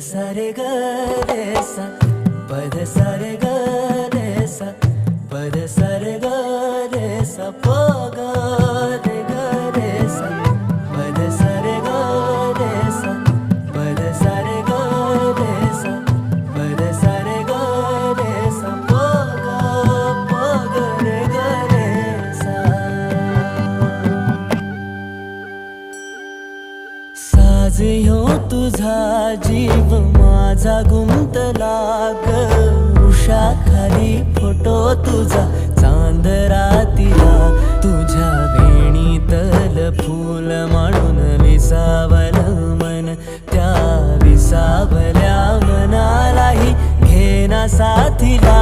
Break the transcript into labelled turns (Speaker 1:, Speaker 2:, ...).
Speaker 1: सा रे ग रे सा पद सा रे ग रे सा पद सा रे ग रे सा प ग रे ग रे सा पद सा रे ग रे सा पद सा रे ग रे सा पद सा रे ग रे सा प ग रे ग रे सा साज ह्यो तुझा जीव माझा गुंतला ग उषा खाली फोटो तुझा चांद रातीला तुझ्या वेणीतल फूल म्हणून विसावल मन त्या विसावल्या मनालाही घेना साथीला